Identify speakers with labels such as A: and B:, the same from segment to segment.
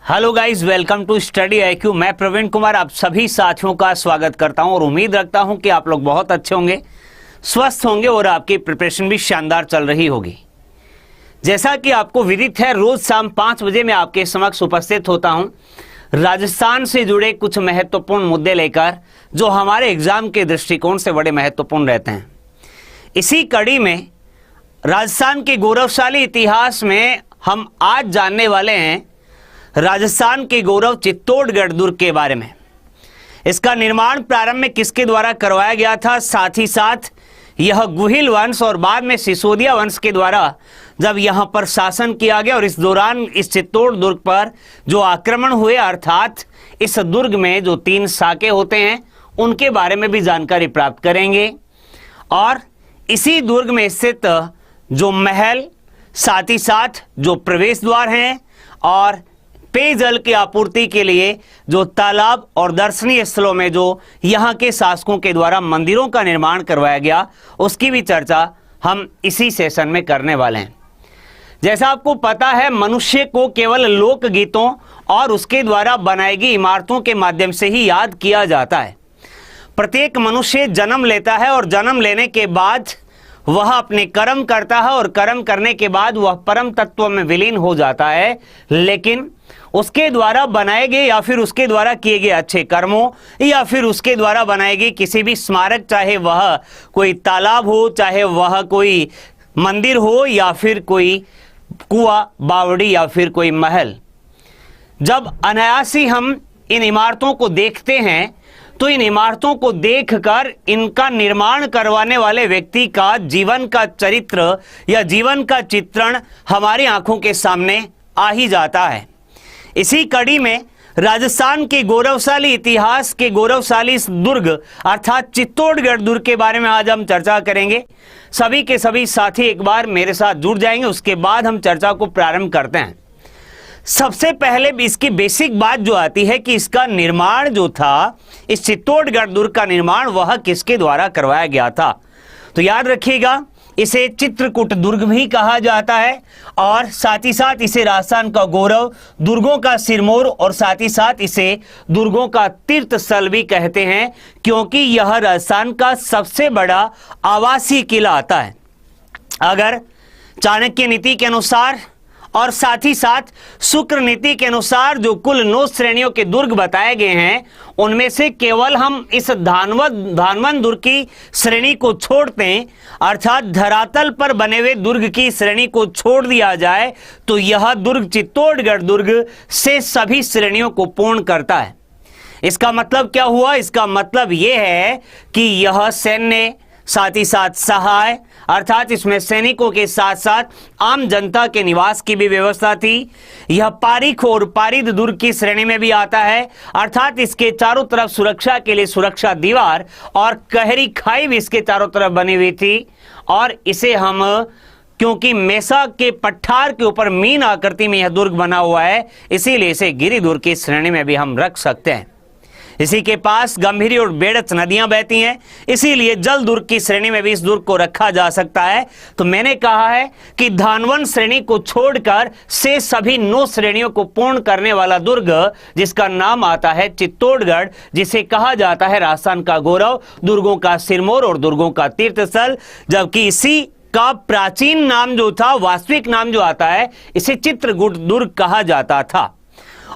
A: Hello guys, welcome to study IQ. मैं प्रवीण कुमार आप सभी साथियों का स्वागत करता हूं और उम्मीद रखता हूं कि आप लोग बहुत अच्छे होंगे, स्वस्थ होंगे और आपकी प्रिपरेशन भी शानदार चल रही होगी। जैसा कि आपको विदित है, रोज शाम 5 बजे मैं आपके समक्ष उपस्थित होता हूं राजस्थान से जुड़े कुछ महत्वपूर्ण मुद्दे लेकर, जो हमारे एग्जाम के दृष्टिकोण से बड़े महत्वपूर्ण रहते हैं। इसी कड़ी में राजस्थान के गौरवशाली इतिहास में हम आज जानने वाले हैं राजस्थान के गौरव चित्तौड़गढ़ दुर्ग के बारे में। इसका निर्माण प्रारंभ में किसके द्वारा करवाया गया था, साथ ही साथ यह गुहिल वंश और बाद में सिसोदिया वंश के द्वारा जब यहां पर शासन किया गया और इस दौरान इस चित्तौड़ दुर्ग पर जो आक्रमण हुए, अर्थात इस दुर्ग में जो 3 साके होते हैं उनके बारे में भी जानकारी प्राप्त करेंगे। और इसी दुर्ग में स्थित जो महल, साथ ही साथ जो प्रवेश द्वार हैं और पेयजल की आपूर्ति के लिए जो तालाब और दर्शनीय स्थलों में जो यहाँ के शासकों के द्वारा मंदिरों का निर्माण करवाया गया, उसकी भी चर्चा हम इसी सेशन में करने वाले हैं। जैसा आपको पता है, मनुष्य को केवल लोकगीतों और उसके द्वारा बनाई गई इमारतों के माध्यम से ही याद किया जाता है। प्रत्येक मनुष्य जन्म लेता है और जन्म लेने के बाद वह अपने कर्म करता है और कर्म करने के बाद वह परम तत्व में विलीन हो जाता है, लेकिन उसके द्वारा बनाए गए या फिर उसके द्वारा किए गए अच्छे कर्मों या फिर उसके द्वारा बनाए गए किसी भी स्मारक, चाहे वह कोई तालाब हो, चाहे वह कोई मंदिर हो या फिर कोई कुआं, बावड़ी या फिर कोई महल, जब अनायासी हम इन इमारतों को देखते हैं तो इन इमारतों को देखकर इनका निर्माण करवाने वाले व्यक्ति का जीवन का चरित्र या जीवन का चित्रण हमारी आंखों के सामने आ ही जाता है। इसी कड़ी में राजस्थान के गौरवशाली इतिहास के गौरवशाली इस दुर्ग अर्थात चित्तौड़गढ़ दुर्ग के बारे में आज हम चर्चा करेंगे। सभी के सभी साथी एक बार मेरे साथ जुड़ जाएंगे, उसके बाद हम चर्चा को प्रारंभ करते हैं। सबसे पहले इसकी बेसिक बात जो आती है कि इसका निर्माण जो था, इस चित्तौड़गढ़ दुर्ग का निर्माण वह किसके द्वारा करवाया गया था। तो याद रखिएगा, इसे चित्रकूट दुर्ग भी कहा जाता है और साथ ही साथ इसे राजस्थान का गौरव, दुर्गों का सिरमौर और साथ ही साथ इसे दुर्गों का तीर्थ स्थल भी कहते हैं, क्योंकि यह राजस्थान का सबसे बड़ा आवासीय किला आता है। अगर चाणक्य नीति के अनुसार और साथ ही साथ शुक्र नीति के अनुसार जो कुल 9 श्रेणियों के दुर्ग बताए गए हैं, उनमें से केवल हम इस धानवन दुर्ग की श्रेणी को छोड़ते हैं, अर्थात धरातल पर बने हुए दुर्ग की श्रेणी को छोड़ दिया जाए तो यह दुर्ग चित्तौड़गढ़ दुर्ग से सभी श्रेणियों को पूर्ण करता है। इसका मतलब क्या हुआ? इसका मतलब यह है कि यह सैन्य, साथ ही साथ सहाय, अर्थात इसमें सैनिकों के साथ साथ आम जनता के निवास की भी व्यवस्था थी। यह पारिख और पारिद दुर्ग की श्रेणी में भी आता है, अर्थात इसके चारों तरफ सुरक्षा के लिए सुरक्षा दीवार और गहरी खाई भी इसके चारों तरफ बनी हुई थी। और इसे हम, क्योंकि मेसा के पठार के ऊपर मीन आकृति में यह दुर्ग बना हुआ है, इसीलिए इसे गिरि दुर्ग की श्रेणी में भी हम रख सकते हैं। इसी के पास गंभीरी और बेड़च नदियां बहती हैं, इसीलिए जल दुर्ग की श्रेणी में भी इस दुर्ग को रखा जा सकता है। तो मैंने कहा है कि धानवन श्रेणी को छोड़कर से सभी 9 श्रेणियों को पूर्ण करने वाला दुर्ग, जिसका नाम आता है चित्तौड़गढ़, जिसे कहा जाता है राजस्थान का गौरव, दुर्गों का सिरमौर और दुर्गों का तीर्थ स्थल, जबकि इसी का प्राचीन नाम जो था, वास्तविक नाम जो आता है, इसे चित्रकूट दुर्ग कहा जाता था।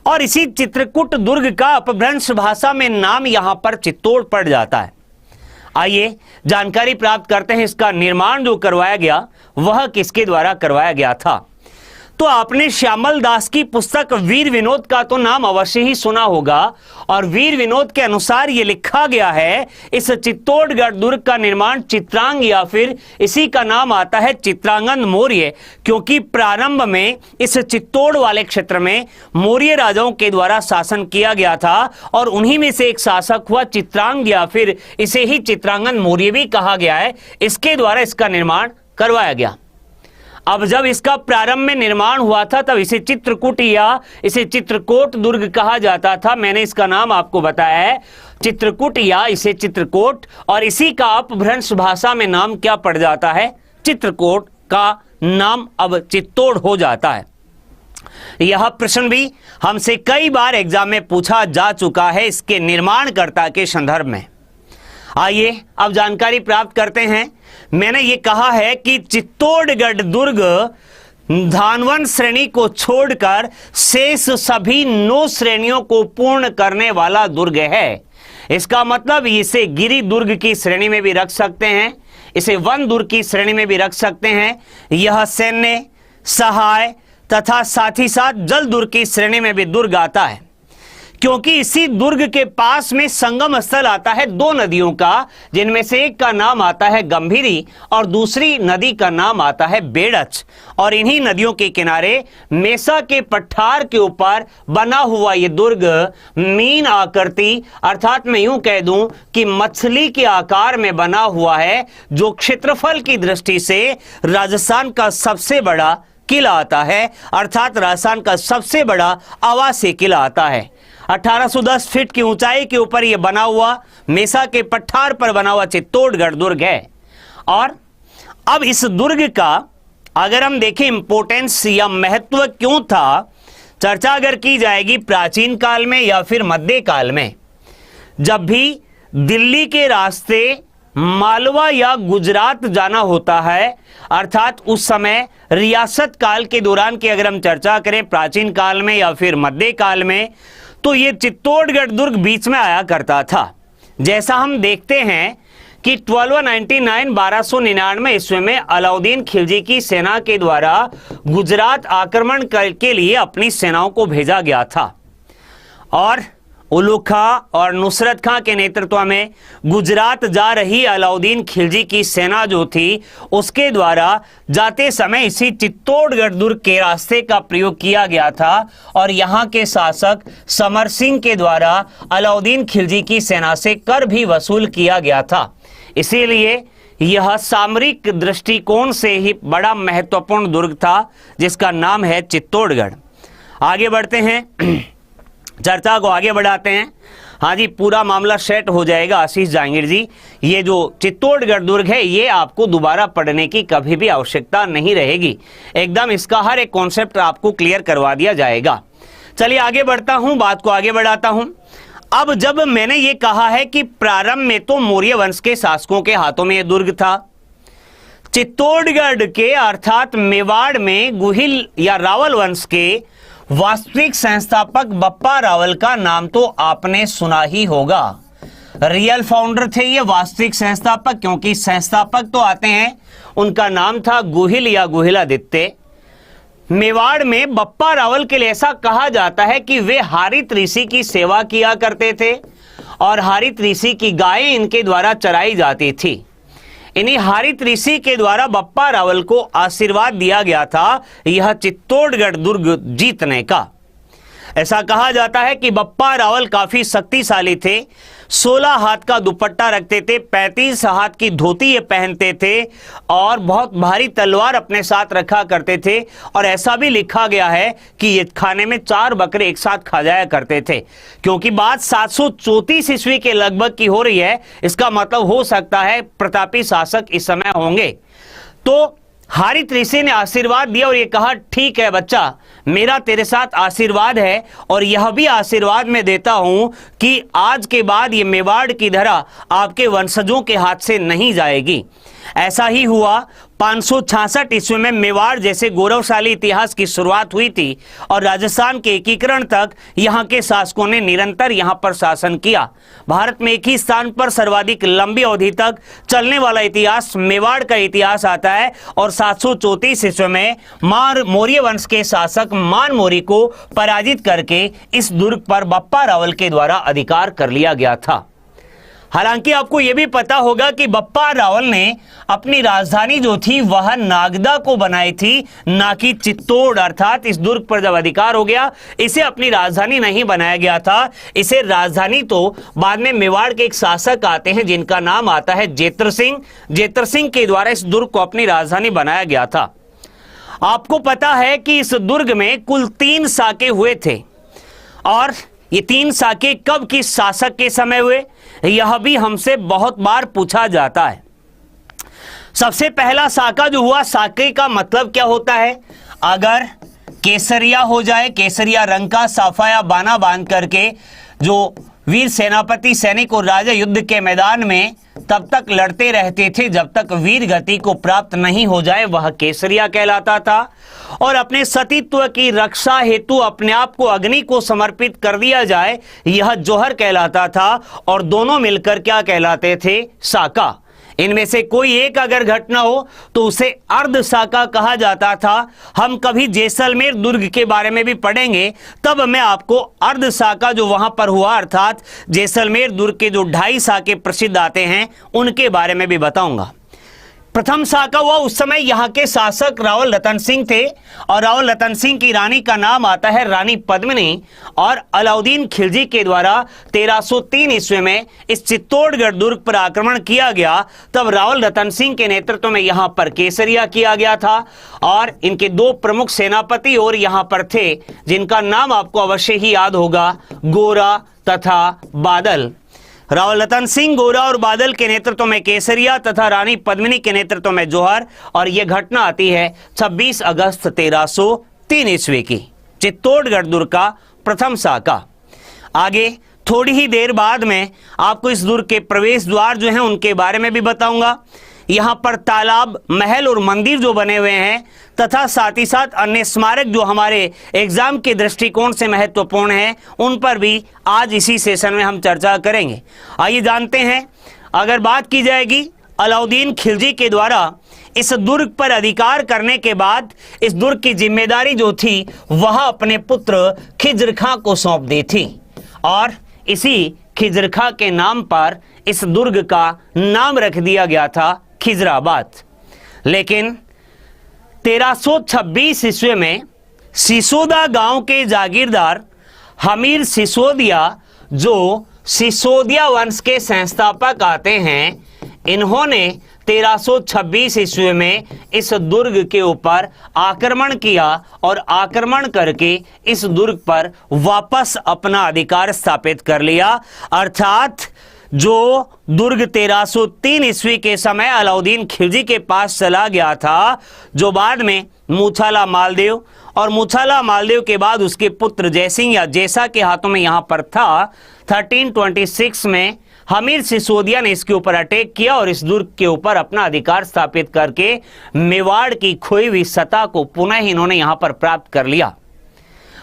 A: और इसी चित्रकूट दुर्ग का अपभ्रंश भाषा में नाम यहां पर चित्तौड़ पड़ जाता है। आइए जानकारी प्राप्त करते हैं, इसका निर्माण जो करवाया गया वह किसके द्वारा करवाया गया था। तो आपने श्यामल दास की पुस्तक वीर विनोद का तो नाम अवश्य ही सुना होगा, और वीर विनोद के अनुसार यह लिखा गया है, इस चित्तौड़गढ़ दुर्ग का निर्माण चित्रांग या फिर इसी का नाम आता है चित्रांगन मौर्य, क्योंकि प्रारंभ में इस चित्तौड़ वाले क्षेत्र में मौर्य राजाओं के द्वारा शासन किया गया था और उन्हीं में से एक शासक हुआ चित्रांग या फिर इसे ही चित्रांगन मौर्य भी कहा गया है। इसके द्वारा इसका निर्माण करवाया गया। अब जब इसका प्रारंभ में निर्माण हुआ था तब इसे चित्रकूट या इसे चित्रकोट दुर्ग कहा जाता था। मैंने इसका नाम आपको बताया है चित्रकूट या इसे चित्रकोट, और इसी का अपभ्रंश भाषा में नाम क्या पड़ जाता है, चित्रकोट का नाम अब चित्तौड़ हो जाता है। यह प्रश्न भी हमसे कई बार एग्जाम में पूछा जा चुका है इसके निर्माणकर्ता के संदर्भ में। आइए अब जानकारी प्राप्त करते हैं। मैंने ये कहा है कि चित्तौड़गढ़ दुर्ग धानवन श्रेणी को छोड़कर शेष सभी 9 श्रेणियों को पूर्ण करने वाला दुर्ग है। इसका मतलब इसे गिरि दुर्ग की श्रेणी में भी रख सकते हैं, इसे वन दुर्ग की श्रेणी में भी रख सकते हैं। यह सैन्य, सहाय तथा साथ ही साथ जल दुर्ग की श्रेणी में भी दुर्ग आता है, क्योंकि इसी दुर्ग के पास में संगम स्थल आता है 2 नदियों का, जिनमें से एक का नाम आता है गंभीरी और दूसरी नदी का नाम आता है बेड़च। और इन्हीं नदियों के किनारे मेसा के पठार के ऊपर बना हुआ ये दुर्ग मीन आकृति, अर्थात मैं यूं कह दूं कि मछली के आकार में बना हुआ है, जो क्षेत्रफल की दृष्टि से राजस्थान का सबसे बड़ा किला आता है, अर्थात राजस्थान का सबसे बड़ा आवासीय किला आता है। 1810 फीट की ऊंचाई के ऊपर यह बना हुआ मेसा के पठार पर बना हुआ चित्तौड़गढ़ दुर्ग है। और अब इस दुर्ग का अगर हम देखें इंपोर्टेंस या महत्व क्यों था, चर्चा अगर की जाएगी प्राचीन काल में या फिर मध्य काल में, जब भी दिल्ली के रास्ते मालवा या गुजरात जाना होता है, अर्थात उस समय रियासत काल के दौरान की अगर हम चर्चा करें प्राचीन काल में या फिर मध्य काल में, तो ये चित्तौड़गढ़ दुर्ग बीच में आया करता था। जैसा हम देखते हैं कि 1299 ईस्वी में अलाउद्दीन खिलजी की सेना के द्वारा गुजरात आक्रमण के लिए अपनी सेनाओं को भेजा गया था और उलुग खां और नुसरत खां के नेतृत्व में गुजरात जा रही अलाउद्दीन खिलजी की सेना जो थी, उसके द्वारा जाते समय इसी चित्तौड़गढ़ दुर्ग के रास्ते का प्रयोग किया गया था और यहाँ के शासक समर सिंह के द्वारा अलाउद्दीन खिलजी की सेना से कर भी वसूल किया गया था। इसीलिए यह सामरिक दृष्टिकोण से ही बड़ा महत्वपूर्ण दुर्ग था, जिसका नाम है चित्तौड़गढ़। आगे बढ़ते हैं, चर्चा को आगे बढ़ाते हैं। हाँ जी, पूरा मामला सेट हो जाएगा आशीष जहांगीर जी। ये जो चित्तौड़गढ़ दुर्ग है, ये आपको दोबारा पढ़ने की कभी भी आवश्यकता नहीं रहेगी, एकदम इसका हर एक कॉन्सेप्ट आपको क्लियर करवा दिया जाएगा। चलिए आगे बढ़ता हूं, बात को आगे बढ़ाता हूं। अब जब मैंने ये कहा है कि प्रारंभ में तो मौर्य वंश के शासकों के हाथों में यह दुर्ग था, चित्तौड़गढ़ के अर्थात मेवाड़ में गुहिल या रावल वंश के वास्तविक संस्थापक बप्पा रावल का नाम तो आपने सुना ही होगा। रियल फाउंडर थे ये, वास्तविक संस्थापक, क्योंकि संस्थापक तो आते हैं, उनका नाम था गुहिल या गुहिलादित्य। मेवाड़ में बप्पा रावल के लिए ऐसा कहा जाता है कि वे हारित ऋषि की सेवा किया करते थे और हारित ऋषि की गायें इनके द्वारा चराई जाती थी। इन्हीं हारित ऋषि के द्वारा बप्पा रावल को आशीर्वाद दिया गया था यह चित्तौड़गढ़ दुर्ग जीतने का। ऐसा कहा जाता है कि बप्पा रावल काफी शक्तिशाली थे, 16 हाथ का दुपट्टा रखते थे, 35 हाथ की धोती ये पहनते थे और बहुत भारी तलवार अपने साथ रखा करते थे। और ऐसा भी लिखा गया है कि ये खाने में 4 बकरे एक साथ खा जाया करते थे। क्योंकि बात 734 ईस्वी के लगभग की हो रही है, इसका मतलब हो सकता है प्रतापी शासक इस समय होंगे। तो हारित ऋषि ने आशीर्वाद दिया और ये कहा, ठीक है बच्चा, मेरा तेरे साथ आशीर्वाद है और यह भी आशीर्वाद मैं देता हूं कि आज के बाद ये मेवाड़ की धरा आपके वंशजों के हाथ से नहीं जाएगी। ऐसा ही हुआ। 566 ईस्वी में मेवाड़ जैसे गौरवशाली इतिहास की शुरुआत हुई थी और राजस्थान के एकीकरण तक यहाँ के शासकों ने निरंतर यहाँ पर शासन किया। भारत में एक ही स्थान पर सर्वाधिक लंबी अवधि तक चलने वाला इतिहास मेवाड़ का इतिहास आता है और 734 ईस्वी में मौर्य वंश के शासक मान मौर्य को पराजित करके इस दुर्ग पर बप्पा रावल के द्वारा अधिकार कर लिया गया था। हालांकि आपको यह भी पता होगा कि बप्पा रावल ने अपनी राजधानी जो थी वह नागदा को बनाई थी, ना कि चित्तौड़। अर्थात इस दुर्ग पर जब अधिकार हो गया, इसे अपनी राजधानी नहीं बनाया गया था। इसे राजधानी तो बाद में मेवाड़ के एक शासक आते हैं जिनका नाम आता है जेतर सिंह। जेतर सिंह के द्वारा इस दुर्ग को अपनी राजधानी बनाया गया था। आपको पता है कि इस दुर्ग में कुल 3 साके हुए थे और ये 3 साके कब किस शासक के समय हुए, यह भी हमसे बहुत बार पूछा जाता है। सबसे पहला साका जो हुआ, साके का मतलब क्या होता है? अगर केसरिया हो जाए, केसरिया रंग का साफा या बाना बांध करके जो वीर सेनापति सैनिक और राजा युद्ध के मैदान में तब तक लड़ते रहते थे जब तक वीर गति को प्राप्त नहीं हो जाए, वह केसरिया कहलाता था। और अपने सतीत्व की रक्षा हेतु अपने आप को अग्नि को समर्पित कर दिया जाए, यह जौहर कहलाता था। और दोनों मिलकर क्या कहलाते थे? साका। इनमें से कोई एक अगर घटना हो तो उसे अर्ध साका कहा जाता था। हम कभी जैसलमेर दुर्ग के बारे में भी पढ़ेंगे, तब मैं आपको अर्ध साका जो वहां पर हुआ अर्थात जैसलमेर दुर्ग के जो 2.5 साके प्रसिद्ध आते हैं उनके बारे में भी बताऊंगा। प्रथम साका हुआ उस समय यहाँ के शासक रावल रतन सिंह थे और रावल रतन सिंह की रानी का नाम आता है रानी पद्मिनी। और अलाउद्दीन खिलजी के द्वारा 1303 ईस्वी में इस चित्तौड़गढ़ दुर्ग पर आक्रमण किया गया। तब रावल रतन सिंह के नेतृत्व में यहाँ पर केसरिया किया गया था और इनके 2 प्रमुख सेनापति और यहाँ पर थे जिनका नाम आपको अवश्य ही याद होगा, गोरा तथा बादल। रावल रतन सिंह, गोरा और बादल के नेतृत्व में केसरिया तथा रानी पद्मिनी के नेतृत्व में जौहर। और यह घटना आती है 26 अगस्त 1303 ईस्वी की, चित्तौड़गढ़ दुर्ग का प्रथम साका। आगे थोड़ी ही देर बाद में आपको इस दुर्ग के प्रवेश द्वार जो हैं उनके बारे में भी बताऊंगा। यहाँ पर तालाब, महल और मंदिर जो बने हुए हैं तथा साथ ही साथ अन्य स्मारक जो हमारे एग्जाम के दृष्टिकोण से महत्वपूर्ण हैं, उन पर भी आज इसी सेशन में हम चर्चा करेंगे। आइए जानते हैं। अगर बात की जाएगी अलाउद्दीन खिलजी के द्वारा इस दुर्ग पर अधिकार करने के बाद इस दुर्ग की जिम्मेदारी जो थी वह अपने पुत्र खिज्र खां को सौंप दी थी और इसी खिज्र खां के नाम पर इस दुर्ग का नाम रख दिया गया था खिजराबाद। लेकिन 1326 ईस्वी में सिसोदा गांव के जागीरदार हमीर सिसोदिया, जो सिसोदिया वंश के संस्थापक आते हैं, इन्होंने 1326 ईस्वी में इस दुर्ग के ऊपर आक्रमण किया और आक्रमण करके इस दुर्ग पर वापस अपना अधिकार स्थापित कर लिया। अर्थात जो दुर्ग 1303 ईस्वी के समय अलाउद्दीन खिलजी के पास चला गया था, जो बाद में मूछाला मालदेव और मूछाला मालदेव के बाद उसके पुत्र जयसिंह या जैसा के हाथों में यहां पर था, 1326 में हमीर सिसोदिया ने इसके ऊपर अटैक किया और इस दुर्ग के ऊपर अपना अधिकार स्थापित करके मेवाड़ की खोई हुई सत्ता को पुनः इन्होंने यहां पर प्राप्त कर लिया।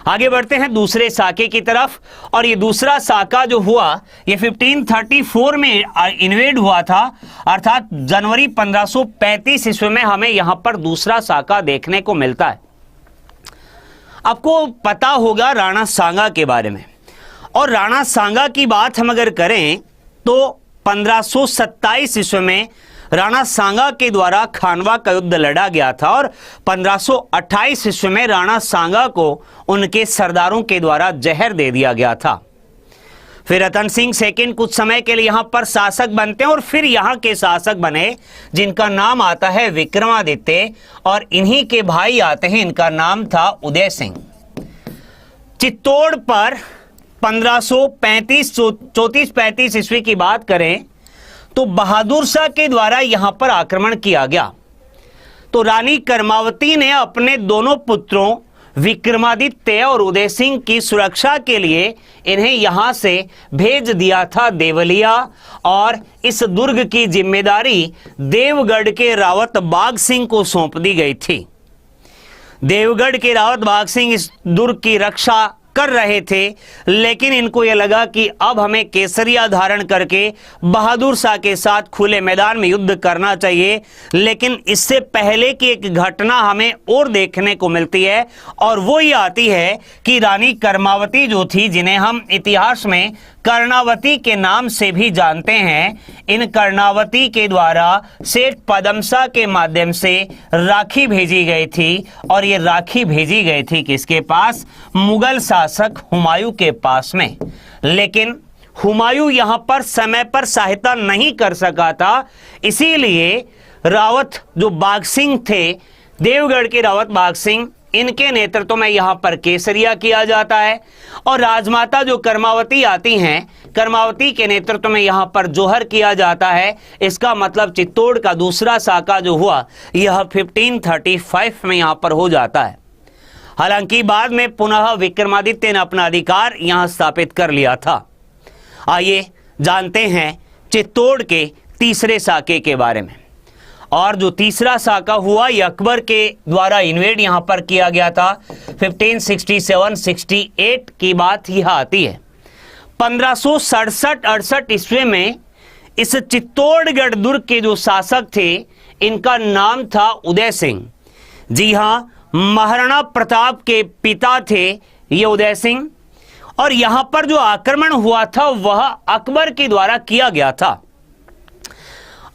A: आगे बढ़ते हैं दूसरे साके की तरफ। और ये दूसरा साका जो हुआ ये 1534 में इन्वेड हुआ था, अर्थात जनवरी 1535 ईस्वी में हमें यहां पर दूसरा साका देखने को मिलता है। आपको पता होगा राणा सांगा के बारे में, और राणा सांगा की बात हम अगर करें तो 1527 ईस्वी में राणा सांगा के द्वारा खानवा का युद्ध लड़ा गया था और 1528 ईस्वी में राणा सांगा को उनके सरदारों के द्वारा जहर दे दिया गया था। फिर रतन सिंह सेकंड कुछ समय के लिए यहां पर शासक बनते हैं और फिर यहां के शासक बने जिनका नाम आता है विक्रमादित्य, और इन्हीं के भाई आते हैं, इनका नाम था उदय सिंह। चित्तौड़ पर 1534-35 ईस्वी की बात करें तो बहादुर शाह के द्वारा यहां पर आक्रमण किया गया। तो रानी कर्मावती ने अपने दोनों पुत्रों विक्रमादित्य और उदय सिंह की सुरक्षा के लिए इन्हें यहां से भेज दिया था देवलिया, और इस दुर्ग की जिम्मेदारी देवगढ़ के रावत बाघ सिंह को सौंप दी गई थी। देवगढ़ के रावत बाघ सिंह इस दुर्ग की रक्षा कर रहे थे, लेकिन इनको यह लगा कि अब हमें केसरिया धारण करके बहादुर शाह के साथ खुले मैदान में युद्ध करना चाहिए। लेकिन इससे पहले की एक घटना हमें और देखने को मिलती है, और वो ये आती है कि रानी कर्मावती जो थी, जिन्हें हम इतिहास में कर्णावती के नाम से भी जानते हैं, इन कर्णावती के द्वारा सेठ पदमशाह के माध्यम से राखी भेजी गई थी, और ये राखी भेजी गई थी किसके पास? मुगल शासक हुमायूं के पास में। लेकिन हुमायूं यहां पर समय पर सहायता नहीं कर सका था, इसीलिए रावत जो बाघ सिंह थे, देवगढ़ के रावत बाघ सिंह, इनके नेतृत्व में यहां पर केसरिया किया जाता है। और राजमाता जो कर्मावती आती हैं, कर्मावती के नेतृत्व में यहां पर जौहर किया जाता है। इसका मतलब चित्तौड़ का दूसरा साका जो हुआ यह 1535 में यहां पर हो जाता है। हालांकि बाद में पुनः विक्रमादित्य ने अपना अधिकार यहां स्थापित कर लिया था। आइए जानते हैं चित्तौड़ के तीसरे साके के बारे में। और जो तीसरा साका हुआ ये अकबर के द्वारा इन्वेड यहां पर किया गया था। 1567-68 की बात यह आती है। 1567-68 ईस्वी में इस चित्तौड़गढ़ दुर्ग के जो शासक थे इनका नाम था उदय सिंह। जी हां, महाराणा प्रताप के पिता थे ये उदय सिंह। और यहां पर जो आक्रमण हुआ था वह अकबर के द्वारा किया गया था।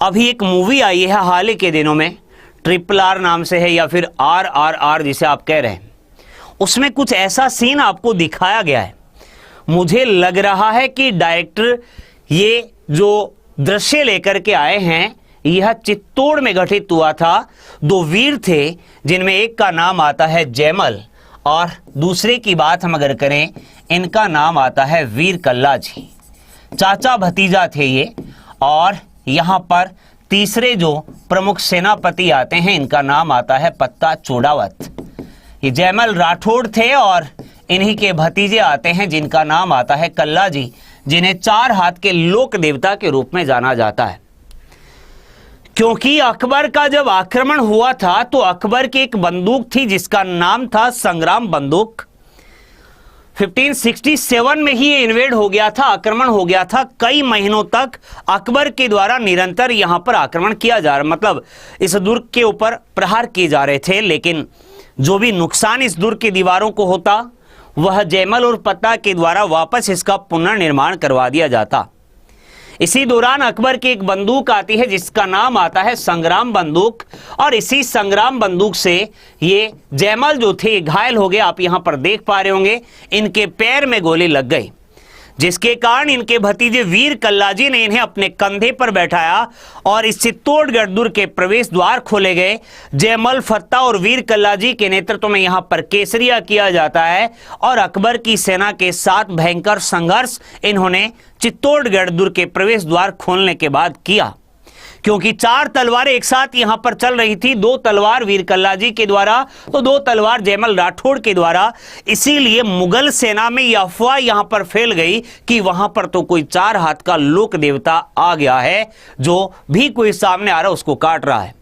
A: अभी एक मूवी आई है हाल ही के दिनों में, RRR नाम से है या फिर RRR जिसे आप कह रहे हैं। उसमें कुछ ऐसा सीन आपको दिखाया गया है। मुझे लग रहा है कि डायरेक्टर ये जो दृश्य लेकर के आए हैं यह चित्तौड़ में घटित हुआ था। दो वीर थे जिनमें एक का नाम आता है जयमल और दूसरे की बात हम अगर करें इनका नाम आता है वीर कल्ला जी। चाचा भतीजा थे ये। और यहां पर तीसरे जो प्रमुख सेनापति आते हैं इनका नाम आता है पत्ता चोड़ावत। ये जयमल राठौड़ थे और इन्हीं के भतीजे आते हैं जिनका नाम आता है कल्ला जी, जिन्हें 4 हाथ के लोक देवता के रूप में जाना जाता है। क्योंकि अकबर का जब आक्रमण हुआ था तो अकबर की एक बंदूक थी जिसका नाम था संग्राम बंदूक। 1567 में ही ये इन्वेड हो गया था, आक्रमण हो गया था। कई महीनों तक अकबर के द्वारा निरंतर यहां पर आक्रमण किया जा रहा, मतलब इस दुर्ग के ऊपर प्रहार किए जा रहे थे। लेकिन जो भी नुकसान इस दुर्ग की दीवारों को होता वह जयमल और पत्ता के द्वारा वापस इसका पुनर्निर्माण करवा दिया जाता। इसी दौरान अकबर की एक बंदूक आती है जिसका नाम आता है संग्राम बंदूक। और इसी संग्राम बंदूक से ये जयमल जो थे घायल हो गए। आप यहां पर देख पा रहे होंगे इनके पैर में गोली लग गई, जिसके कारण इनके भतीजे वीर कल्ला जी ने इन्हें अपने कंधे पर बैठाया और इस चित्तौड़गढ़ दुर्ग के प्रवेश द्वार खोले गए। जयमल, फत्ता और वीर कल्ला जी के नेतृत्व में यहां पर केसरिया किया जाता है और अकबर की सेना के साथ भयंकर संघर्ष इन्होंने चित्तौड़गढ़ दुर्ग के प्रवेश द्वार खोलने के बाद किया। क्योंकि 4 तलवारें एक साथ यहां पर चल रही थी, 2 तलवार वीर कल्ला जी के द्वारा तो 2 तलवार जयमल राठौड़ के द्वारा। इसीलिए मुगल सेना में यह अफवाह यहां पर फैल गई कि वहां पर तो कोई 4 हाथ का लोक देवता आ गया है, जो भी कोई सामने आ रहा है उसको काट रहा है।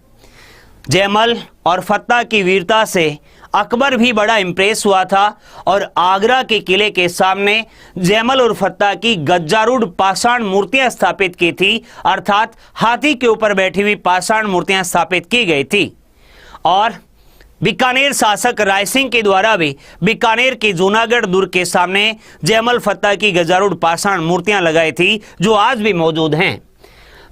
A: जयमल और फत्ता की वीरता से अकबर भी बड़ा इंप्रेस हुआ था और आगरा के किले के सामने जयमल और फत्ता की गज्जारूढ़ पाषाण मूर्तियां स्थापित की थी, अर्थात हाथी के ऊपर बैठी हुई पाषाण मूर्तियां स्थापित की गई थी। और बीकानेर शासक राय सिंह के द्वारा भी बीकानेर के जूनागढ़ दुर्ग के सामने जयमल फत्ता की गज्जारूढ़ पाषाण मूर्तियां लगाई थी, जो आज भी मौजूद हैं।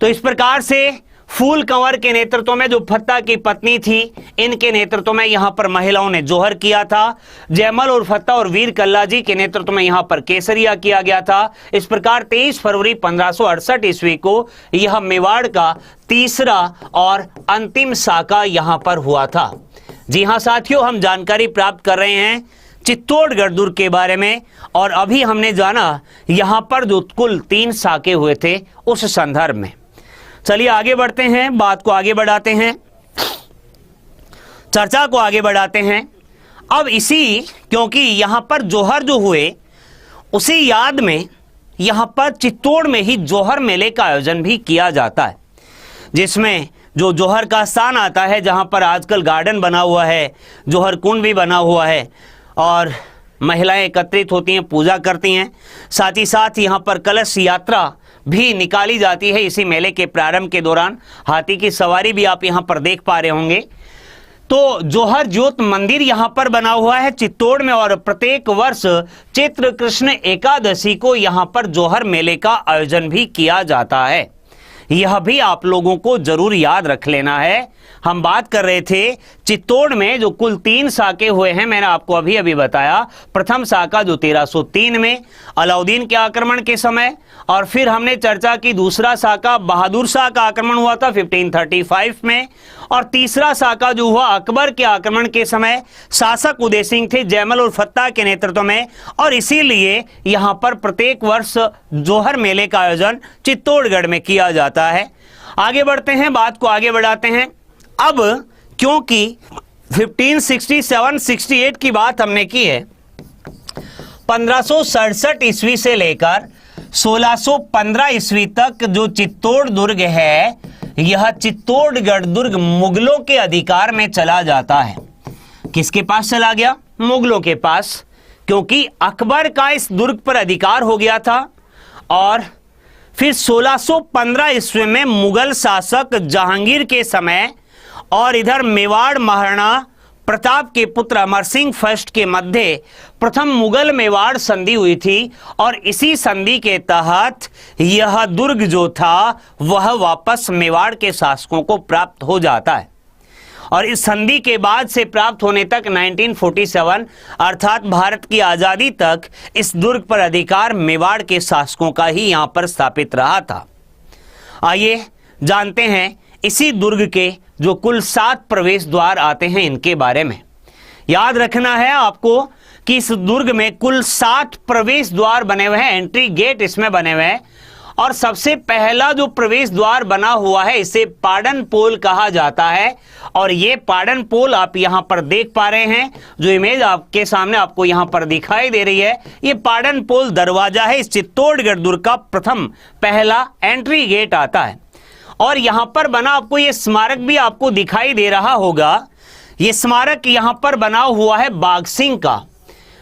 A: तो इस प्रकार से फूल कंवर के नेतृत्व में जो फत्ता की पत्नी थी इनके नेतृत्व में यहां पर महिलाओं ने जोहर किया था। जयमल और फत्ता और वीर कल्ला जी के नेतृत्व में यहां पर केसरिया किया गया था। इस प्रकार 23 फरवरी 1568 ईस्वी को यह मेवाड़ का तीसरा और अंतिम साका यहां पर हुआ था। जी हां साथियों, हम जानकारी प्राप्त कर रहे हैं चित्तौड़गढ़ दुर्ग के बारे में और अभी हमने जाना यहां पर जो कुल 3 साके हुए थे उस संदर्भ में। चलिए आगे बढ़ते हैं, बात को आगे बढ़ाते हैं, चर्चा को आगे बढ़ाते हैं। अब क्योंकि यहां पर जोहर जो हुए उसी याद में यहां पर चित्तौड़ में ही जोहर मेले का आयोजन भी किया जाता है, जिसमें जो जोहर का स्थान आता है जहां पर आजकल गार्डन बना हुआ है, जोहर कुंड भी बना हुआ है और महिलाएं एकत्रित होती हैं, पूजा करती हैं। साथ ही साथ यहां पर कलश यात्रा भी निकाली जाती है इसी मेले के प्रारंभ के दौरान। हाथी की सवारी भी आप यहां पर देख पा रहे होंगे। तो जोहर ज्योत मंदिर यहां पर बना हुआ है चित्तौड़ में और प्रत्येक वर्ष चैत्र कृष्ण एकादशी को यहां पर जोहर मेले का आयोजन भी किया जाता है। यह भी आप लोगों को जरूर याद रख लेना है। हम बात कर रहे थे चित्तौड़ में जो कुल 3 साके हुए हैं, मैंने आपको अभी बताया। प्रथम साका जो 1303 में अलाउद्दीन के आक्रमण के समय, और फिर हमने चर्चा की दूसरा साका बहादुर शाह का आक्रमण हुआ था 1535 में, और तीसरा साका जो हुआ अकबर के आक्रमण के समय शासक उदय सिंह थे जयमल और फत्ता के नेतृत्व में। और इसीलिए यहां पर प्रत्येक वर्ष जोहर मेले का आयोजन चित्तौड़गढ़ में किया जाता है। आगे बढ़ते हैं, बात को आगे बढ़ाते हैं। अब क्योंकि 1567-68 की बात हमने की है। 1567 ईस्वी से लेकर 1615 ईस्वी तक जो चित्तौड़ दुर्ग है, यह चित्तौड़गढ़ दुर्ग मुगलों के अधिकार में चला जाता है। किसके पास चला गया? मुगलों के पास, क्योंकि अकबर का इस दुर्ग पर अधिकार हो गया था। और फिर 1615 ईस्वी में मुगल शासक जहांगीर के समय और इधर मेवाड़ महाराणा प्रताप के पुत्र अमर सिंह फर्स्ट के मध्य प्रथम मुगल मेवाड़ संधि हुई थी, और इसी संधि के तहत यह दुर्ग जो था वह वापस मेवाड़ के शासकों को प्राप्त हो जाता है। और इस संधि के बाद से प्राप्त होने तक 1947 अर्थात भारत की आजादी तक इस दुर्ग पर अधिकार मेवाड़ के शासकों का ही यहां पर स्थापित रहा था। आइए जानते हैं इसी दुर्ग के जो कुल 7 प्रवेश द्वार आते हैं इनके बारे में। याद रखना है आपको कि इस दुर्ग में कुल 7 प्रवेश द्वार बने हुए हैं, एंट्री गेट इसमें बने हुए हैं। और सबसे पहला जो प्रवेश द्वार बना हुआ है इसे पाडन पोल कहा जाता है। और ये पाडन पोल आप यहां पर देख पा रहे हैं, जो इमेज आपके सामने आपको यहां पर दिखाई दे रही है, ये पाडन पोल दरवाजा है। इस चित्तौड़गढ़ दुर्ग का प्रथम पहला एंट्री गेट आता है। और यहां पर बना आपको ये स्मारक भी आपको दिखाई दे रहा होगा। ये स्मारक यहां पर बना हुआ है बाघ सिंह का।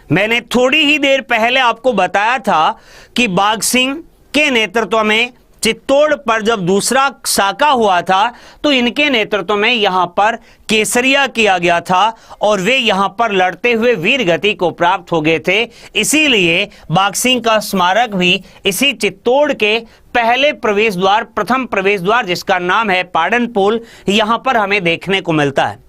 A: मैंने थोड़ी ही देर पहले आपको बताया था कि बाघ सिंह के नेतृत्व में चित्तौड़ पर जब दूसरा साका हुआ था तो इनके नेतृत्व में यहां पर केसरिया किया गया था और वे यहां पर लड़ते हुए वीर गति को प्राप्त हो गए थे। इसीलिए बाघ सिंह का स्मारक भी इसी चित्तौड़ के पहले प्रवेश द्वार, प्रथम प्रवेश द्वार जिसका नाम है पाडन पोल, यहां पर हमें देखने को मिलता है।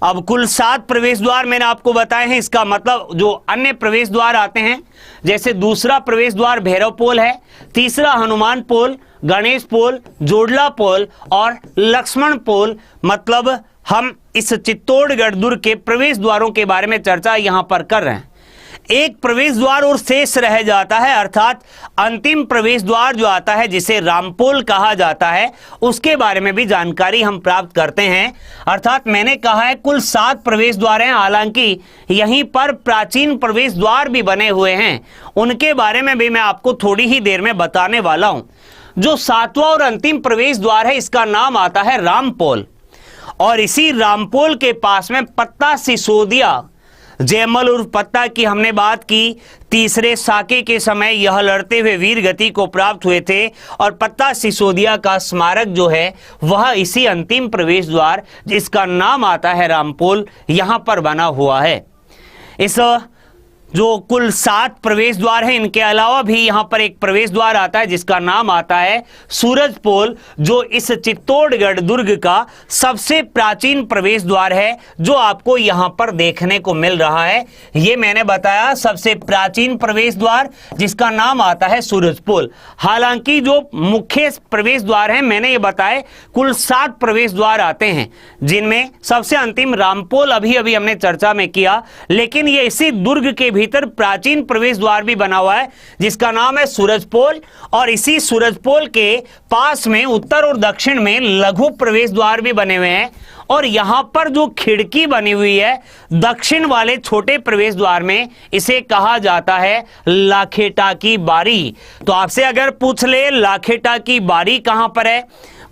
A: अब कुल 7 प्रवेश द्वार मैंने आपको बताए हैं। इसका मतलब जो अन्य प्रवेश द्वार आते हैं, जैसे दूसरा प्रवेश द्वार भैरव पोल है, तीसरा हनुमान पोल, गणेश पोल, जोड़ला पोल और लक्ष्मण पोल। मतलब हम इस चित्तौड़गढ़ दुर्ग के प्रवेश द्वारों के बारे में चर्चा यहां पर कर रहे हैं। एक प्रवेश द्वार और शेष रह जाता है, अर्थात अंतिम प्रवेश द्वार जो आता है जिसे रामपोल कहा जाता है, उसके बारे में भी जानकारी हम प्राप्त करते हैं। अर्थात मैंने कहा है कुल 7 प्रवेश द्वार हैं, हालांकि यहीं पर प्राचीन प्रवेश द्वार भी बने हुए हैं, उनके बारे में भी मैं आपको थोड़ी ही देर में बताने वाला हूं। जो 7वां और अंतिम प्रवेश द्वार है इसका नाम आता है रामपोल। और इसी रामपोल के पास में पत्ता सिसोदिया, जयमल उर्फ पत्ता की हमने बात की, तीसरे साके के समय यह लड़ते हुए वीर गति को प्राप्त हुए थे। और पत्ता सिसोदिया का स्मारक जो है वह इसी अंतिम प्रवेश द्वार जिसका नाम आता है रामपोल, यहां पर बना हुआ है। इस जो कुल 7 प्रवेश द्वार हैं, इनके अलावा भी यहां पर एक प्रवेश द्वार आता है जिसका नाम आता है सूरज पोल, जो इस चित्तौड़गढ़ दुर्ग का सबसे प्राचीन प्रवेश द्वार है, जो आपको यहां पर देखने को मिल रहा है। ये मैंने बताया सबसे प्राचीन प्रवेश द्वार जिसका नाम आता है सूरज पोल। हालांकि जो मुख्य प्रवेश द्वार हैं मैंने ये बताए कुल 7 प्रवेश द्वार आते हैं, जिनमें सबसे अंतिम रामपोल अभी अभी हमने चर्चा में किया। लेकिन ये इसी दुर्ग के भीतर प्राचीन प्रवेश द्वार भी बना हुआ है जिसका नाम है सूरजपोल। और इसी सूरजपोल के पास में उत्तर और दक्षिण में लघु प्रवेश द्वार भी बने हुए हैं। और यहां पर जो खिड़की बनी हुई है दक्षिण वाले छोटे प्रवेश द्वार में, इसे कहा जाता है लाखेटा की बारी। तो आपसे अगर पूछ ले लाखेटा की बारी कहां पर है,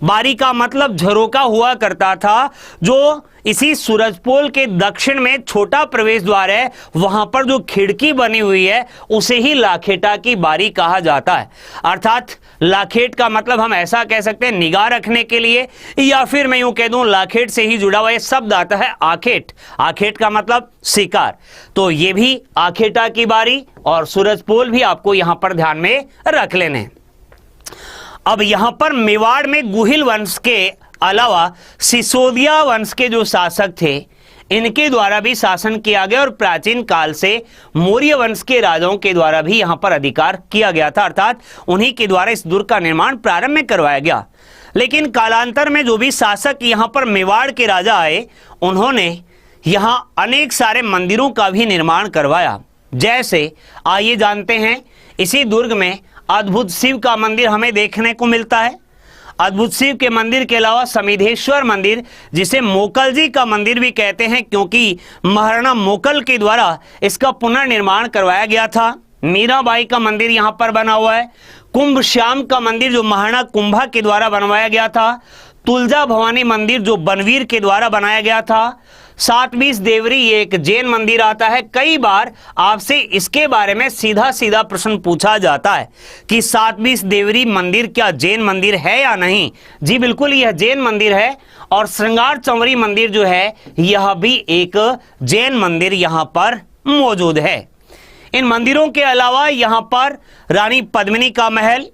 A: बारी का मतलब झरोका हुआ करता था जो इसी सूरजपोल के दक्षिण में छोटा प्रवेश द्वार है, वहां पर जो खिड़की बनी हुई है उसे ही लाखेटा की बारी कहा जाता है। अर्थात लाखेट का मतलब हम ऐसा कह सकते हैं निगाह रखने के लिए, या फिर मैं यूं कह दूं लाखेट से ही जुड़ा हुआ शब्द आता है आखेट। आखेट का मतलब शिकार। तो ये भी आखेटा की बारी और सूरजपोल भी आपको यहां पर ध्यान में रख लेने। अब यहां पर मेवाड़ में गुहिल वंश के अलावा सिसोदिया वंश के जो शासक थे इनके द्वारा भी शासन किया गया, और प्राचीन काल से मौर्य वंश के राजाओं के द्वारा भी यहां पर अधिकार किया गया था। अर्थात उन्हीं के द्वारा इस दुर्ग का निर्माण प्रारंभ में करवाया गया। लेकिन कालांतर में जो भी शासक यहां पर मेवाड़ के राजा आए, उन्होंने यहां अनेक सारे मंदिरों का भी निर्माण करवाया। जैसे आइए जानते हैं, इसी दुर्ग में अद्भुत शिव का मंदिर हमें देखने को मिलता है। अद्भुत शिव के मंदिर के अलावा समिधेश्वर मंदिर, जिसे मोकल जी का मंदिर भी कहते हैं क्योंकि महाराणा मोकल के द्वारा इसका पुनर्निर्माण करवाया गया था। मीराबाई का मंदिर यहाँ पर बना हुआ है। कुंभ श्याम का मंदिर जो महाराणा कुंभा के द्वारा बनवाया गया था। तुलजा भवानी मंदिर जो बनवीर के द्वारा बनाया गया था। सातवीस देवरी, ये एक जैन मंदिर आता है। कई बार आपसे इसके बारे में सीधा सीधा प्रश्न पूछा जाता है कि सातवीस देवरी मंदिर क्या जैन मंदिर है या नहीं। जी बिल्कुल, यह जैन मंदिर है। और श्रृंगार चंवरी मंदिर जो है यह भी एक जैन मंदिर यहाँ पर मौजूद है। इन मंदिरों के अलावा यहाँ पर रानी पद्मिनी का महल,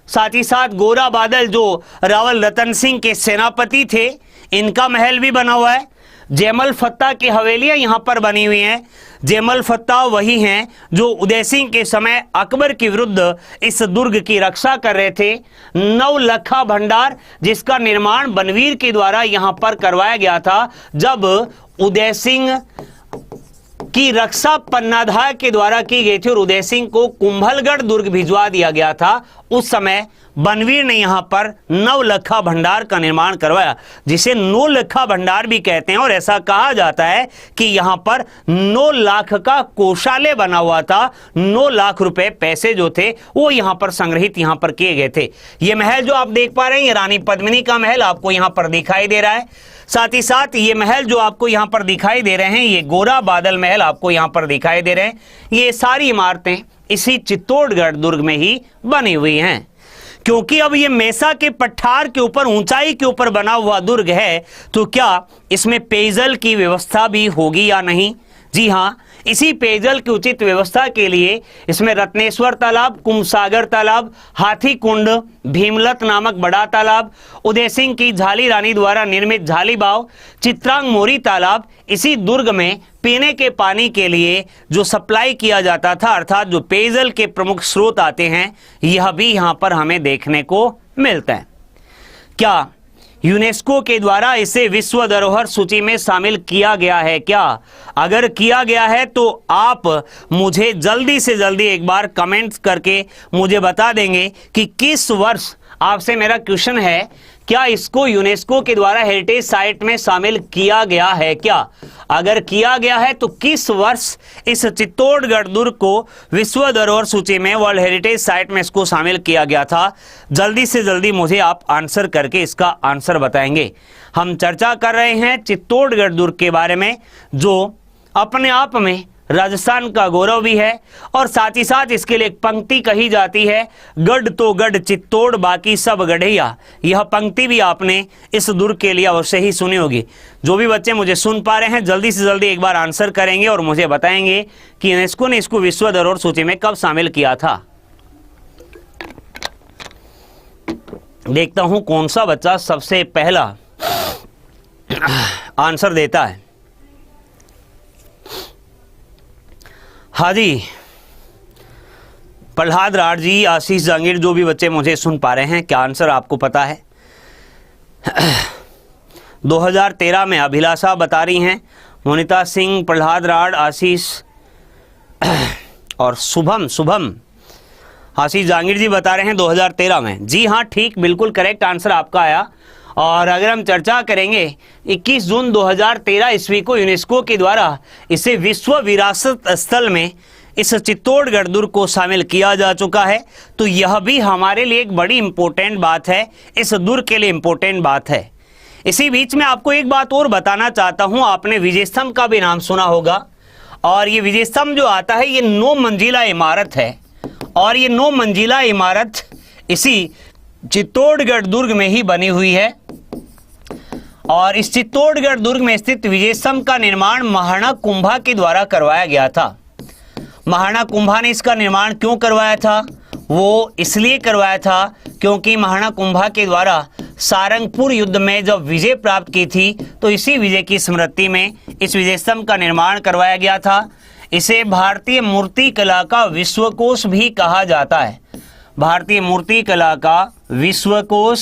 A: साथ ही साथ गोरा बादल जो रावल रतन सिंह के सेनापति थे, इनका महल भी बना हुआ है। जयमल फत्ता की हवेलियां यहाँ पर बनी हुई हैं। जयमल फत्ता वही हैं जो उदय सिंह के समय अकबर के विरुद्ध इस दुर्ग की रक्षा कर रहे थे। नवलखा भंडार, जिसका निर्माण बनवीर के द्वारा यहाँ पर करवाया गया था जब उदय सिंह की रक्षा पन्नाधार के द्वारा की गई थी और उदय सिंह को कुंभलगढ़ दुर्ग भिजवा दिया गया था। उस समय बनवीर ने यहाँ पर नवलखा भंडार का निर्माण करवाया, जिसे 9 लखा भंडार भी कहते हैं। और ऐसा कहा जाता है कि यहाँ पर 9 लाख का कोषालय बना हुआ था। 9 लाख रुपए पैसे जो थे वो यहाँ पर संग्रहित यहाँ पर किए गए थे। ये महल जो आप देख पा रहे हैं, ये रानी पद्मिनी का महल आपको यहाँ पर दिखाई दे रहा है। साथ ही साथ ये महल जो आपको यहाँ पर दिखाई दे रहे हैं, ये गोरा बादल महल आपको यहाँ पर दिखाई दे रहे हैं। ये सारी इमारतें इसी चित्तौड़गढ़ दुर्ग में ही बनी हुई हैं। क्योंकि अब ये मेसा के पठार के ऊपर, ऊंचाई के ऊपर बना हुआ दुर्ग है, तो क्या इसमें पेयजल की व्यवस्था भी होगी या नहीं? जी हाँ, इसी पेयजल की उचित व्यवस्था के लिए इसमें रत्नेश्वर तालाब, कुंभसागर तालाब, हाथी कुंड, भीमलत नामक बड़ा तालाब, उदय सिंह की झाली रानी द्वारा निर्मित झाली बाव, चित्रांग मोरी तालाब, इसी दुर्ग में पीने के पानी के लिए जो सप्लाई किया जाता था, अर्थात जो पेयजल के प्रमुख स्रोत आते हैं, यह भी यहाँ पर हमें देखने को मिलता है। क्या यूनेस्को के द्वारा इसे विश्व धरोहर सूची में शामिल किया गया है क्या? अगर किया गया है तो आप मुझे जल्दी से जल्दी एक बार कमेंट करके मुझे बता देंगे कि किस वर्ष, आपसे मेरा क्वेश्चन है, क्या इसको यूनेस्को के द्वारा हेरिटेज साइट में शामिल किया गया है क्या? अगर किया गया है तो किस वर्ष इस चित्तौड़गढ़ दुर्ग को विश्व धरोहर सूची में, वर्ल्ड हेरिटेज साइट में इसको शामिल किया गया था? जल्दी से जल्दी मुझे आप आंसर करके इसका आंसर बताएंगे। हम चर्चा कर रहे हैं चित्तौड़गढ़ दुर्ग के बारे में, जो अपने आप में राजस्थान का गौरव भी है। और साथ ही साथ इसके लिए एक पंक्ति कही जाती है, गढ़ तो गढ़ चित्तौड़ बाकी सब गढ़ैया। यह पंक्ति भी आपने इस दुर्ग के लिए अवश्य ही सुनी होगी। जो भी बच्चे मुझे सुन पा रहे हैं, जल्दी से जल्दी एक बार आंसर करेंगे और मुझे बताएंगे कि यूनेस्को ने इसको विश्व धरोहर सूची में कब शामिल किया था। देखता हूं कौन सा बच्चा सबसे पहला आंसर देता है। हाँ जी, प्रहलाद राठ जी, आशीष जांगीर, जो भी बच्चे मुझे सुन पा रहे हैं, क्या आंसर आपको पता है? 2013 में अभिलाषा बता रही हैं, मोनिता सिंह, प्रहलाद राठ, आशीष और शुभम आशीष जांगीर जी बता रहे हैं 2013 में। जी हाँ, ठीक, बिल्कुल करेक्ट आंसर आपका आया। और अगर हम चर्चा करेंगे, 21 जून 2013 ईस्वी को यूनेस्को के द्वारा इसे विश्व विरासत स्थल में इस चित्तौड़गढ़ दुर्ग को शामिल किया जा चुका है। तो यह भी हमारे लिए एक बड़ी इंपॉर्टेंट बात है, इस दुर्ग के लिए इंपॉर्टेंट बात है। इसी बीच में आपको एक बात और बताना चाहता हूं, आपने विजय स्तंभ का भी नाम सुना होगा। और ये विजय स्तंभ जो आता है, ये 9 मंजिला इमारत है। और ये 9 मंजिला इमारत इसी चित्तौड़गढ़ दुर्ग में ही बनी हुई है। और इस चित्तौड़गढ़ दुर्ग में स्थित विजय स्तंभ का निर्माण महाराणा कुंभा के द्वारा करवाया गया था। महाराणा कुंभा ने इसका निर्माण क्यों करवाया था? वो इसलिए करवाया था क्योंकि महाराणा कुंभा के द्वारा सारंगपुर युद्ध में जब विजय प्राप्त की थी, तो इसी विजय की स्मृति में इस विजय स्तंभ का निर्माण करवाया गया था। इसे भारतीय मूर्ति कला का विश्वकोश भी कहा जाता है। भारतीय मूर्ति कला का विश्वकोश,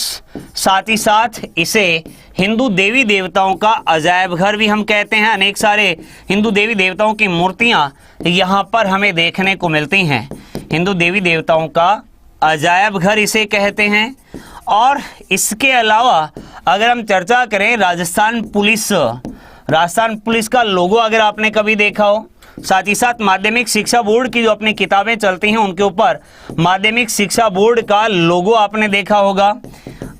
A: साथ ही साथ इसे हिंदू देवी देवताओं का अजायब घर भी हम कहते हैं। अनेक सारे हिंदू देवी देवताओं की मूर्तियां यहाँ पर हमें देखने को मिलती हैं। हिंदू देवी देवताओं का अजायब घर इसे कहते हैं। और इसके अलावा अगर हम चर्चा करें राजस्थान पुलिस का लोगो अगर आपने कभी देखा हो, साथ ही साथ माध्यमिक शिक्षा बोर्ड की जो अपनी किताबें चलती हैं उनके ऊपर माध्यमिक शिक्षा बोर्ड का लोगो आपने देखा होगा।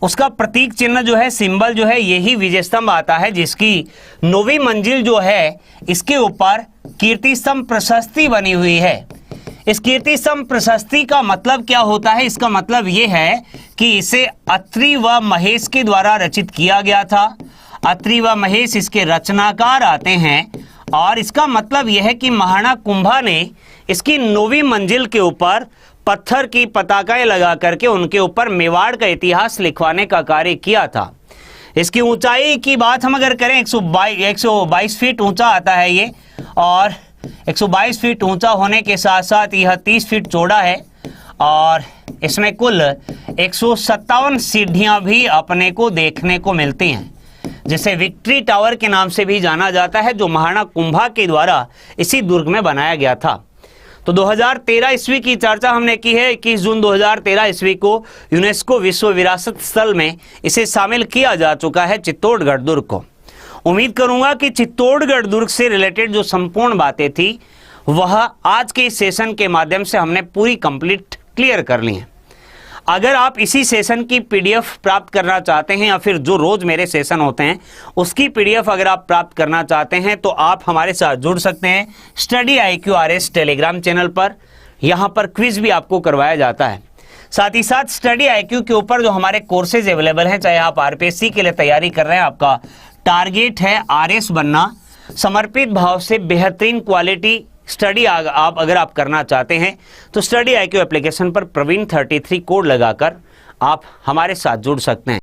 A: उसका प्रतीक चिन्ह जो है, सिंबल जो है, यही विजय स्तंभ आता है, जिसकी 9वीं मंजिल जो है इसके ऊपर कीर्ति स्तंभ प्रशस्ति बनी हुई है। इस कीर्ति स्तंभ प्रशस्ति का मतलब क्या होता है? इसका मतलब यह है कि इसे अत्रि व महेश के द्वारा रचित किया गया था। अत्रि व महेश इसके रचनाकार आते हैं और इसका मतलब यह है कि महाराणा कुंभा ने इसकी 9वीं मंजिल के ऊपर पत्थर की पताकाएं लगा करके उनके ऊपर मेवाड़ का इतिहास लिखवाने का कार्य किया था। इसकी ऊंचाई की बात हम अगर करें 122 फीट ऊंचा आता है ये, और 122 फीट ऊंचा होने के साथ साथ यह 30 फीट चौड़ा है और इसमें कुल 157 सीढ़ियां भी अपने को देखने को मिलती हैं, जिसे विक्ट्री टावर के नाम से भी जाना जाता है, जो महाराणा कुंभा के द्वारा इसी दुर्ग में बनाया गया था। तो 2013 ईस्वी की चर्चा हमने की है। 21 जून 2013 ईस्वी को यूनेस्को विश्व विरासत स्थल में इसे शामिल किया जा चुका है, चित्तौड़गढ़ दुर्ग को। उम्मीद करूंगा कि चित्तौड़गढ़ दुर्ग से रिलेटेड जो संपूर्ण बातें थी वह आज के इस सेशन के माध्यम से हमने पूरी कंप्लीट क्लियर कर ली हैं। अगर आप इसी सेशन की पीडीएफ प्राप्त करना चाहते हैं या फिर जो रोज मेरे सेशन होते हैं उसकी पीडीएफ अगर आप प्राप्त करना चाहते हैं तो आप हमारे साथ जुड़ सकते हैं study IQ RS Telegram channel पर। यहां पर क्विज भी आपको करवाया जाता है। साथ ही साथ स्टडी IQ के ऊपर जो हमारे कोर्सेज अवेलेबल हैं, चाहे आप RPSC के लिए तैयारी कर रहे हैं, आपका टारगेट है RS बनना, समर्पित भाव से बेहतरीन क्वालिटी स्टडी अगर आप करना चाहते हैं तो स्टडी IQ एप्लीकेशन पर प्रवीण 33 कोड लगाकर आप हमारे साथ जुड़ सकते हैं।